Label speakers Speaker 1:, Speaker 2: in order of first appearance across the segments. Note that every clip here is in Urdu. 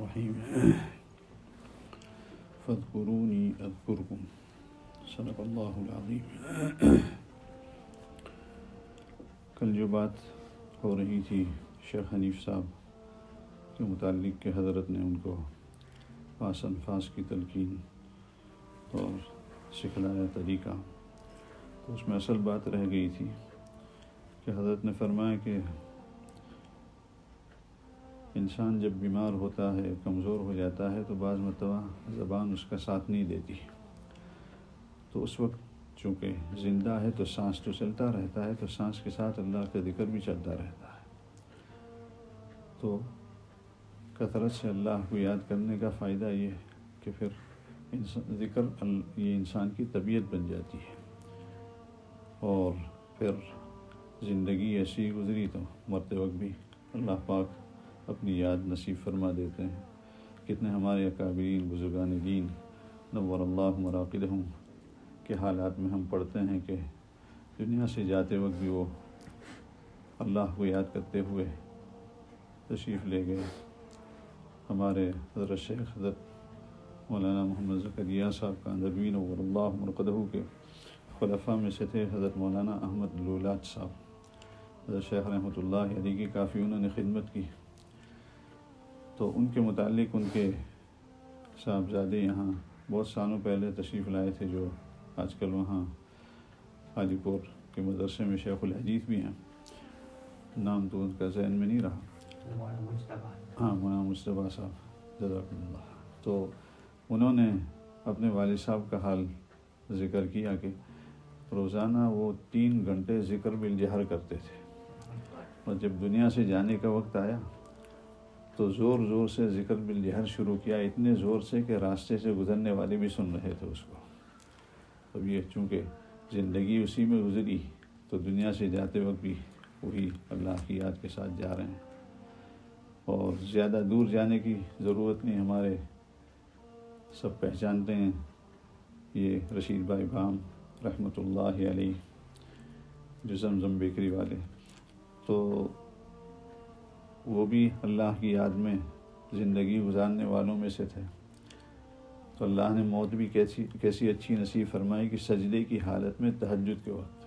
Speaker 1: الرحیم فاذکرونی اذکرکم صدق اللہ العظیم۔ کل جو بات ہو رہی تھی شیخ حنیف صاحب کے متعلق کہ حضرت نے ان کو پاس الفاظ کی تلقین اور سکھلایا طریقہ، تو اس میں اصل بات رہ گئی تھی کہ حضرت نے فرمایا کہ انسان جب بیمار ہوتا ہے، کمزور ہو جاتا ہے، تو بعض مرتبہ زبان اس کا ساتھ نہیں دیتی، تو اس وقت چونکہ زندہ ہے تو سانس تو چلتا رہتا ہے، تو سانس کے ساتھ اللہ کا ذکر بھی چلتا رہتا ہے۔ تو کثرت سے اللہ کو یاد کرنے کا فائدہ یہ ہے کہ پھر ذکر یہ انسان کی طبیعت بن جاتی ہے، اور پھر زندگی ایسی گزری تو مرتے وقت بھی اللہ پاک اپنی یاد نصیب فرما دیتے ہیں۔ کتنے ہمارے اکابرین بزرگان دین نور اللہ مراقدہم کے حالات میں ہم پڑھتے ہیں کہ دنیا سے جاتے وقت بھی وہ اللہ کو یاد کرتے ہوئے تشریف لے گئے۔ ہمارے حضرت شیخ حضرت مولانا محمد زکریا صاحب کا اندروی نور اللہ مرقدہ کے خلفاء میں سے تھے حضرت مولانا احمد لولات صاحب، حضرت شیخ رحمۃ اللہ علیہ کی کافی انہوں نے خدمت کی، تو ان کے متعلق ان کے صاحبزادے یہاں بہت سالوں پہلے تشریف لائے تھے، جو آج کل وہاں علی پور کے مدرسے میں شیخ الحدیث بھی ہیں، نام تو ان کا ذہن میں نہیں رہا، مولانا مجتبیٰ صاحب جزاک اللہ۔ تو انہوں نے اپنے والد صاحب کا حال ذکر کیا کہ روزانہ وہ 3 گھنٹے ذکر بالجہر کرتے تھے، اور جب دنیا سے جانے کا وقت آیا تو زور زور سے ذکر بالجہر شروع کیا، اتنے زور سے کہ راستے سے گزرنے والے بھی سن رہے تھے اس کو۔ اب یہ چونکہ زندگی اسی میں گزری تو دنیا سے جاتے وقت بھی وہی اللہ کی یاد کے ساتھ جا رہے ہیں، اور زیادہ دور جانے کی ضرورت نہیں، ہمارے سب پہچانتے ہیں یہ رشید بھائی بام رحمۃ اللہ علیہ جو زمزم بیکری والے، تو وہ بھی اللہ کی یاد میں زندگی گزارنے والوں میں سے تھے، تو اللہ نے موت بھی کیسی اچھی نصیب فرمائی کہ سجدے کی حالت میں تہجد کے وقت،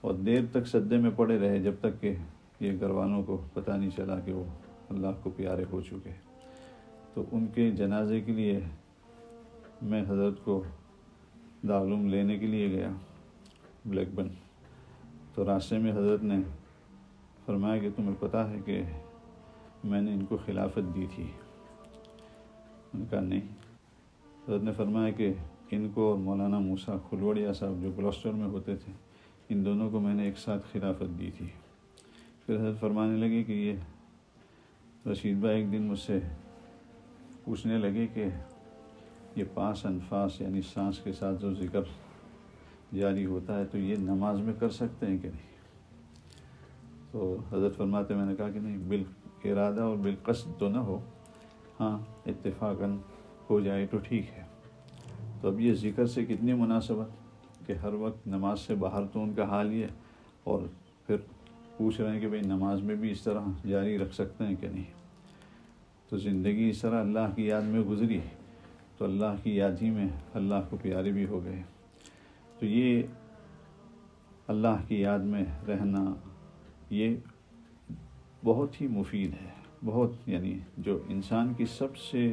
Speaker 1: اور دیر تک سجدے میں پڑے رہے جب تک کہ یہ گھر والوں کو پتہ نہیں چلا کہ وہ اللہ کو پیارے ہو چکے۔ تو ان کے جنازے کے لیے میں حضرت کو دارالعلوم لینے کے لیے گیا بلیک بن، تو راستے میں حضرت نے فرمایا کہ تمہیں پتہ ہے کہ میں نے ان کو خلافت دی تھی؟ ان کا نہیں۔ حضرت نے فرمایا کہ ان کو اور مولانا موسیٰ کھلوڑیا صاحب جو گلوسٹر میں ہوتے تھے، ان دونوں کو میں نے ایک ساتھ خلافت دی تھی۔ پھر حضرت فرمانے لگے کہ یہ رشید بھائی ایک دن مجھ سے پوچھنے لگے کہ یہ پاس انفاس یعنی سانس کے ساتھ جو ذکر جاری ہوتا ہے تو یہ نماز میں کر سکتے ہیں کہ نہیں؟ تو حضرت فرماتے میں نے کہا کہ نہیں، بالارادہ اور بالقصد تو نہ ہو، ہاں اتفاقاً ہو جائے تو ٹھیک ہے۔ تو اب یہ ذکر سے کتنی مناسبت کہ ہر وقت نماز سے باہر تو ان کا حال یہ، اور پھر پوچھ رہے ہیں کہ بھئی نماز میں بھی اس طرح جاری رکھ سکتے ہیں کہ نہیں۔ تو زندگی اس طرح اللہ کی یاد میں گزری تو اللہ کی یاد ہی میں اللہ کو پیارے بھی ہو گئے۔ تو یہ اللہ کی یاد میں رہنا یہ بہت ہی مفید ہے، بہت، یعنی جو انسان کی سب سے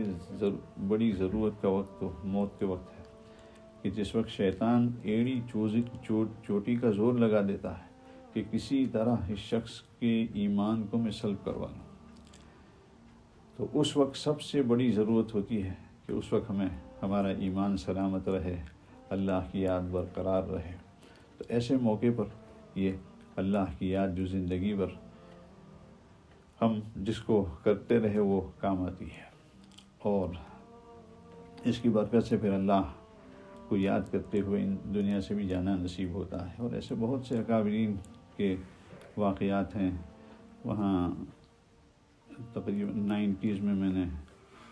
Speaker 1: بڑی ضرورت کا وقت تو موت کے وقت ہے، کہ جس وقت شیطان ایڑی چوٹی کا زور لگا دیتا ہے کہ کسی طرح اس شخص کے ایمان کو میں سلب کروا لوں، تو اس وقت سب سے بڑی ضرورت ہوتی ہے کہ اس وقت ہمیں ہمارا ایمان سلامت رہے، اللہ کی یاد برقرار رہے۔ تو ایسے موقع پر یہ اللہ کی یاد جو زندگی بھر ہم جس کو کرتے رہے وہ کام آتی ہے، اور اس کی برکت سے پھر اللہ کو یاد کرتے ہوئے ان دنیا سے بھی جانا نصیب ہوتا ہے۔ اور ایسے بہت سے اکابرین کے واقعات ہیں۔ وہاں تقریباً 90s میں نے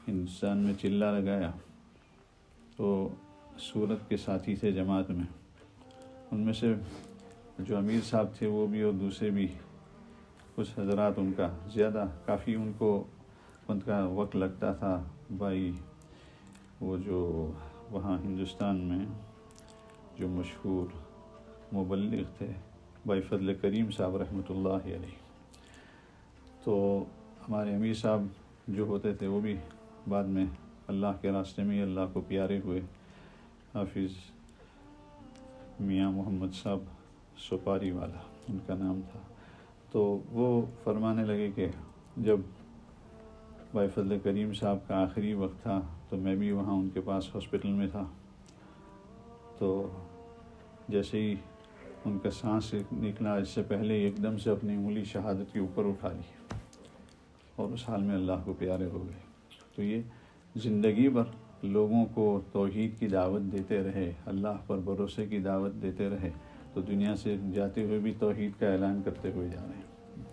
Speaker 1: ہندوستان میں چلہ لگایا، تو سورت کے ساتھی تھے جماعت میں، ان میں سے جو امیر صاحب تھے وہ بھی اور دوسرے بھی کچھ حضرات، ان کا زیادہ کافی ان کو ان کا وقت لگتا تھا بھائی وہ جو وہاں ہندوستان میں جو مشہور مبلغ تھے بھائی فضل کریم صاحب رحمۃ اللہ علیہ، تو ہمارے امیر صاحب جو ہوتے تھے وہ بھی بعد میں اللہ کے راستے میں اللہ کو پیارے ہوئے، حافظ میاں محمد صاحب سپاری والا ان کا نام تھا۔ تو وہ فرمانے لگے کہ جب بھائی فضل کریم صاحب کا آخری وقت تھا تو میں بھی وہاں ان کے پاس ہاسپٹل میں تھا، تو جیسے ہی ان کا سانس نکلا اس سے پہلے ایک دم سے اپنی انگلی شہادت کے اوپر اٹھا لی اور اس حال میں اللہ کو پیارے ہو گئے۔ تو یہ زندگی بھر لوگوں کو توحید کی دعوت دیتے رہے، اللہ پر بھروسے کی دعوت دیتے رہے، تو دنیا سے جاتے ہوئے بھی توحید کا اعلان کرتے ہوئے جا رہے ہیں۔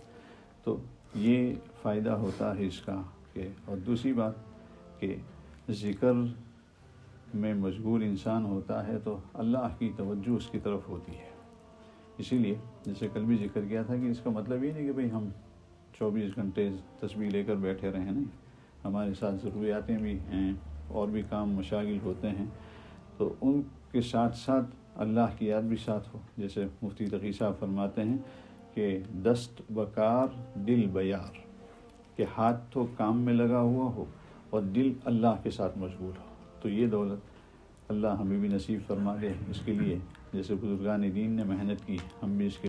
Speaker 1: تو یہ فائدہ ہوتا ہے اس کا کہ، اور دوسری بات کہ ذکر میں مشغول انسان ہوتا ہے تو اللہ کی توجہ اس کی طرف ہوتی ہے۔ اسی لیے جیسے کل بھی ذکر کیا تھا کہ اس کا مطلب یہ نہیں کہ بھئی ہم 24 گھنٹے تسبیح لے کر بیٹھے رہیں، نہیں، ہمارے ساتھ ضروریاتیں بھی ہیں اور بھی کام مشاغل ہوتے ہیں، تو ان کے ساتھ ساتھ اللہ کی یاد بھی ساتھ ہو۔ جیسے مفتی تقی صاحب فرماتے ہیں کہ دست بکار دل بیار، کہ ہاتھ تو کام میں لگا ہوا ہو اور دل اللہ کے ساتھ مشغول ہو، تو یہ دولت اللہ ہمیں بھی نصیب فرما دے۔ اس کے لیے جیسے بزرگان دین نے محنت کی، ہم بھی اس کے